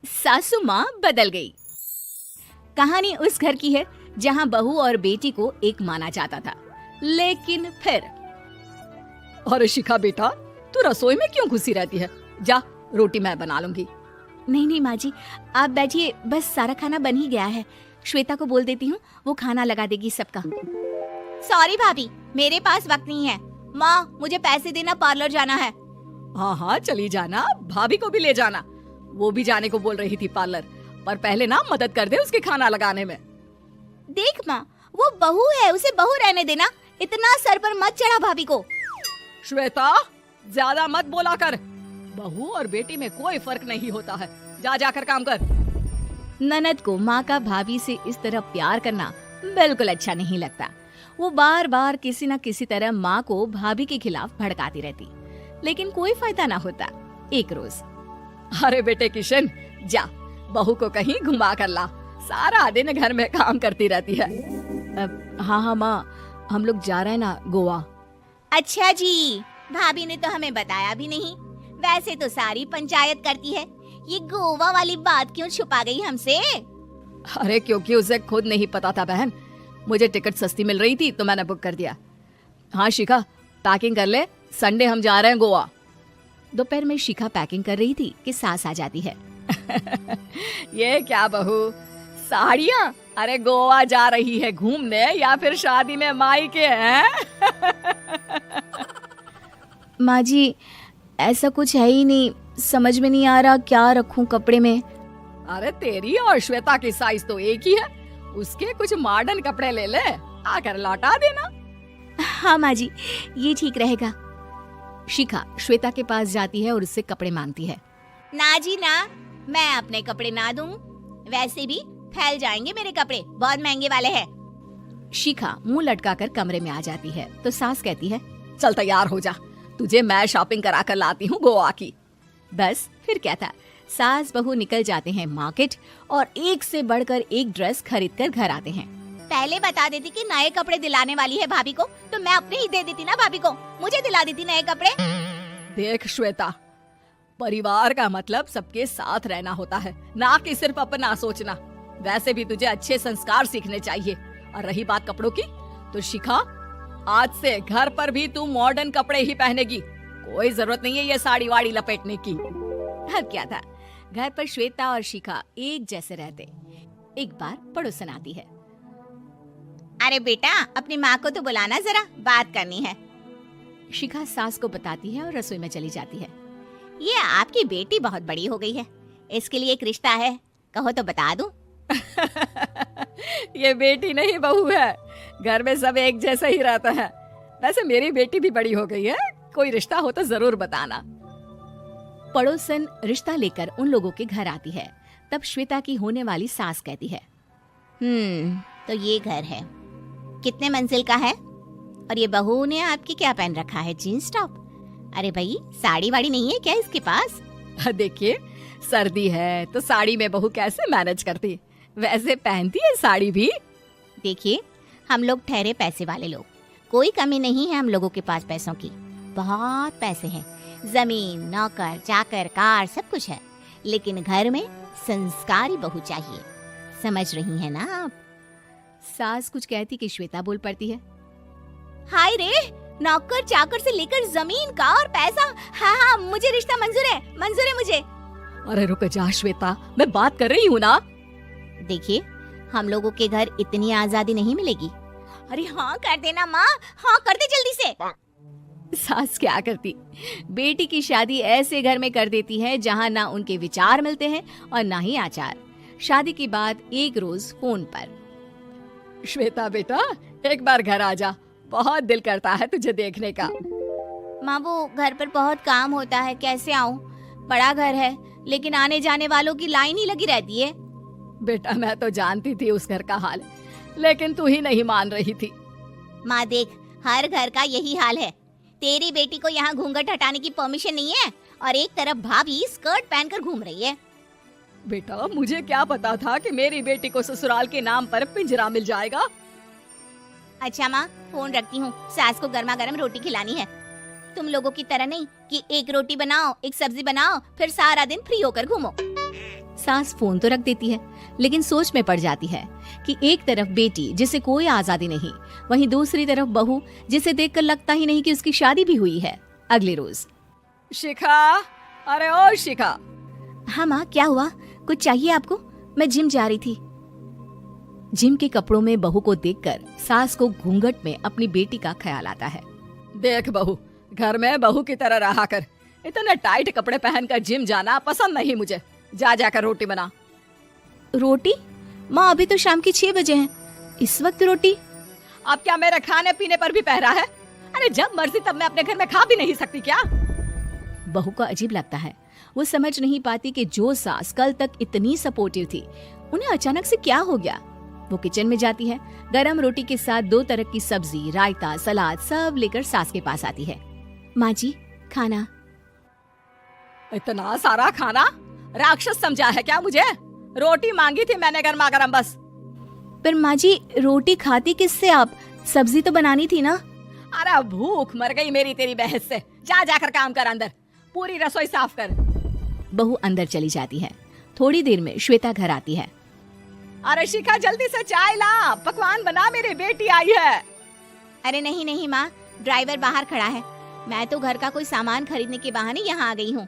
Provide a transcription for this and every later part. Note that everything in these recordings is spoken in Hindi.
सासू माँ बदल गई। कहानी उस घर की है जहाँ बहू और बेटी को एक माना जाता था, लेकिन फिर अरे शिखा बेटा, तू रसोई में क्यों घुसी रहती है? जा, रोटी मैं बना लूंगी। नहीं माँ जी, आप बैठिए, बस सारा खाना बन ही गया है। श्वेता को बोल देती हूँ, वो खाना लगा देगी सबका। सॉरी भाभी, मेरे पास वक्त नहीं है। माँ, मुझे पैसे देना, पार्लर जाना है। हाँ हाँ चली जाना, भाभी को भी ले जाना। वो भी जाने को बोल रही थी पार्लर, पर पहले ना मदद कर दे उसके खाना लगाने में। देख माँ, वो बहू है, उसे बहू रहने देना, इतना सर पर मत चढ़ा भाभी को। श्वेता, ज्यादा मत बोला कर। बहू और बेटी में कोई फर्क नहीं होता है। जा जाकर काम कर। ननद को माँ का भाभी से इस तरह प्यार करना बिल्कुल अच्छा नहीं लगता। वो बार बार किसी न किसी तरह माँ को भाभी के खिलाफ भड़काती रहती, लेकिन कोई फायदा ना होता। एक रोज, अरे बेटे किशन, जा बहू को कहीं घुमा कर ला, सारा दिन घर में काम करती रहती है। हाँ माँ, हम लोग जा रहे हैं ना गोवा। अच्छा जी, भाभी ने तो हमें बताया भी नहीं। वैसे तो सारी पंचायत करती है, ये गोवा वाली बात क्यों छुपा गई हमसे? अरे क्योंकि उसे खुद नहीं पता था बहन। मुझे टिकट सस्ती मिल रही थी तो मैंने बुक कर दिया। हाँ शिखा, पैकिंग कर ले, संडे हम जा रहे हैं गोवा। दोपहर में शिखा पैकिंग कर रही थी कि सास आ जाती है। ये क्या बहू, साड़ियाँ? अरे गोवा जा रही है घूमने या फिर शादी में मायके हैं? माँ जी, ऐसा कुछ है ही नहीं, समझ में नहीं आ रहा क्या रखूं कपड़े में। अरे तेरी और श्वेता की साइज तो एक ही है, उसके कुछ मॉडर्न कपड़े ले ले, आकर लौटा देना। हाँ माँ जी, ये ठीक रहेगा। शिखा श्वेता के पास जाती है और उससे कपड़े मांगती है। ना जी ना, मैं अपने कपड़े ना दूं, वैसे भी फैल जाएंगे मेरे कपड़े, बहुत महंगे वाले हैं। शिखा मुंह लटकाकर कमरे में आ जाती है तो सास कहती है, चल तैयार हो जा, तुझे मैं शॉपिंग करा कर लाती हूँ गोवा की। बस फिर क्या था, सास बहू निकल जाते हैं मार्केट और एक से बढ़कर एक ड्रेस खरीद कर घर आते हैं। पहले बता देती कि नए कपड़े दिलाने वाली है भाभी को, तो मैं अपने ही दे देती ना भाभी को, मुझे दिला देती नए कपड़े। देख श्वेता, परिवार का मतलब सबके साथ रहना होता है, ना कि सिर्फ अपना सोचना। वैसे भी तुझे अच्छे संस्कार सीखने चाहिए। और रही बात कपड़ों की, तो शिखा, आज से घर पर भी तू मॉडर्न कपड़े ही पहनेगी, कोई जरूरत नहीं है ये साड़ी वाड़ी लपेटने की। अब क्या था, घर पर श्वेता और शिखा एक जैसे रहते। एक बार पड़ोसन आती है। अरे बेटा, अपनी माँ को तो बुलाना, जरा बात करनी है। शिखा सास को बताती है और रसोई में चली जाती है। ये आपकी बेटी बहुत बड़ी हो गई है, इसके लिए एक रिश्ता है, कहो तो बता दूं। ये बेटी नहीं बहू है, घर में सब एक जैसा ही रहता है। वैसे मेरी बेटी भी बड़ी हो गई है, कोई रिश्ता हो तो जरूर बताना। पड़ोसन रिश्ता लेकर उन लोगों के घर आती है। तब श्वेता की होने वाली सास कहती है, तो ये घर है, कितने मंजिल का है? और ये बहू ने आपकी क्या पहन रखा है, जीन्स टॉप? अरे भाई, साड़ी वाड़ी नहीं है क्या इसके पास? देखिए, सर्दी है तो साड़ी में बहू कैसे मैनेज करती, वैसे पहनती है साड़ी भी। देखिए, हम लोग ठहरे पैसे वाले लोग, कोई कमी नहीं है हम लोगों के पास पैसों की, बहुत पैसे हैं, जमीन, नौकर चाकर, कार, सब कुछ है, लेकिन घर में संस्कारी बहू चाहिए, समझ रही हैं ना आप? सास कुछ कहती कि श्वेता बोल पड़ती है, हाय रे, नौकर चाकर से लेकर जमीन, कार, पैसा, हाँ, मुझे रिश्ता मंजूर है मुझे। अरे रुक जा श्वेता, मैं बात कर रही हूँ ना। देखिए, हम लोगों के घर इतनी आजादी नहीं मिलेगी। अरे हाँ कर देना माँ, हाँ कर दे जल्दी से। सास क्या करती, बेटी की शादी ऐसे घर में कर देती है जहाँ ना उनके विचार मिलते हैं और ना ही आचार। शादी के बाद एक रोज फोन पर, श्वेता बेटा, एक बार घर आ जा, बहुत दिल करता है तुझे देखने का। माँ, वो घर पर बहुत काम होता है, कैसे आऊँ? बड़ा घर है, लेकिन आने जाने वालों की लाइन ही लगी रहती है। बेटा, मैं तो जानती थी उस घर का हाल, लेकिन तू ही नहीं मान रही थी। माँ देख, हर घर का यही हाल है। तेरी बेटी को यहाँ घूंघट हटाने की परमिशन नहीं है और एक तरफ भाभी स्कर्ट पहनकर घूम रही है। बेटा, मुझे क्या पता था कि मेरी बेटी को ससुराल के नाम पर पिंजरा मिल जाएगा। अच्छा माँ, फोन रखती हूँ, सास को गर्मा गर्म रोटी खिलानी है। तुम लोगों की तरह नहीं कि एक रोटी बनाओ, एक सब्जी बनाओ, फिर सारा दिन फ्री होकर घूमो। सास फोन तो रख देती है, लेकिन सोच में पड़ जाती है कि एक तरफ बेटी जिसे कोई आजादी नहीं, वहीं दूसरी तरफ बहू जिसे देखकर लगता ही नहीं कि उसकी शादी भी हुई है। अगले रोज। शिखा, अरे ओ शिखा। हाँ माँ, क्या हुआ? कुछ चाहिए आपको? मैं जिम जा रही थी। जिम के कपड़ों में बहू को देखकर सास को घूंघट में अपनी बेटी का ख्याल आता है। देख बहू, घर में बहू की तरह रहा कर। इतने टाइट कपड़े पहनकर जिम जाना पसंद नहीं मुझे। जा जाकर रोटी बना। रोटी? माँ, अभी तो शाम की 6 बजे हैं, इस वक्त रोटी? अब क्या मेरे खाने पीने पर भी पहरा है? अरे जब मर्जी तब मैं अपने घर में खा भी नहीं सकती क्या? बहू को अजीब लगता है। वो समझ नहीं पाती कि जो सास कल तक इतनी सपोर्टिव थी, उन्हें अचानक से क्या हो गया। वो किचन में जाती है, गरम रोटी के साथ 2 तरह की सब्जी, रायता, सलाद सब लेकर सास के पास आती है। माँ जी, खाना। इतना सारा खाना? राक्षस समझा है क्या मुझे? रोटी मांगी थी मैंने गर्मा गर्म बस। पर माँ जी, रोटी खाती किससे आप? सब्जी तो बनानी थी ना। अरे भूख मर गई मेरी तेरी बहस से। जा जाकर काम कर, अंदर पूरी रसोई साफ कर। बहू अंदर चली जाती है। थोड़ी देर में श्वेता घर आती है। अरे शिखा, जल्दी से चाय ला, पकवान बना, मेरी बेटी आई है। अरे नहीं नहीं माँ, ड्राइवर बाहर खड़ा है। मैं तो घर का कोई सामान खरीदने के बहाने यहाँ आ गई हूँ,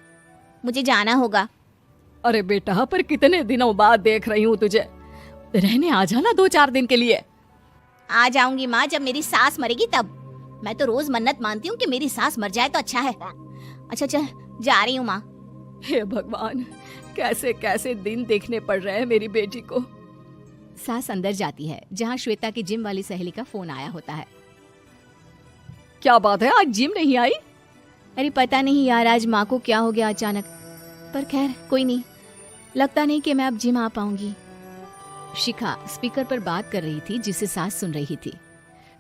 मुझे जाना होगा। अरे बेटा, पर कितने दिनों बाद देख रही हूँ तुझे, रहने आ जाना 2-4 दिन के लिए। आ जाऊंगी माँ, जब मेरी सास मरेगी तब। मैं तो रोज मन्नत मानती हूँ कि मेरी सास मर जाए तो अच्छा है। अच्छा चल, जा रही हूँ माँ। हे भगवान, कैसे कैसे दिन देखने पड़ रहे हैं मेरी बेटी को। सास अंदर जाती है, जहाँ श्वेता की जिम वाली सहेली का फोन आया होता है। क्या बात है, आज जिम नहीं आई? अरे पता नहीं यार, आज माँ को क्या हो गया अचानक। पर खैर कोई नहीं, लगता नहीं कि मैं अब जिम आ पाऊंगी। शिखा स्पीकर पर बात कर रही थी, जिसे सास सुन रही थी।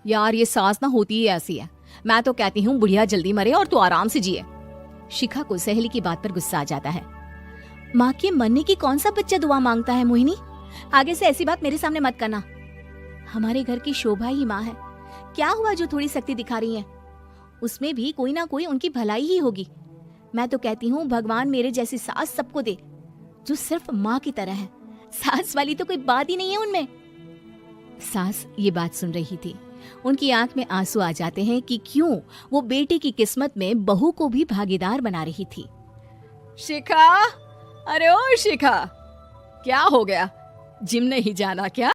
यार ये सास ना होती ही ऐसी है। मैं तो कहती हूँ बुढ़िया जल्दी मरे और तू आराम से जिए। शिखा को सहेली की बात पर गुस्सा आ जाता है। माँ के मरने की कौन सा बच्चा दुआ मांगता है मोहिनी? आगे से ऐसी बात मेरे सामने मत करना। हमारे घर की शोभा ही माँ है। क्या हुआ जो थोड़ी शक्ति दिखा रही है? उसमें भी कोई ना कोई उनकी भलाई ही होगी। मैं तो कहती हूँ भगवान मेरे जैसी सास सबको दे, जो सिर्फ माँ की तरह है। सास वाली तो कोई बात ही नहीं है उनमें। सास ये बात सुन रही थी। उनकी आंख में आंसू आ जाते हैं कि क्यों वो बेटी की किस्मत में बहू को भी भागीदार बना रही थी। शिखा, अरे ओ शिखा, क्या हो गया? जिम नहीं जाना क्या?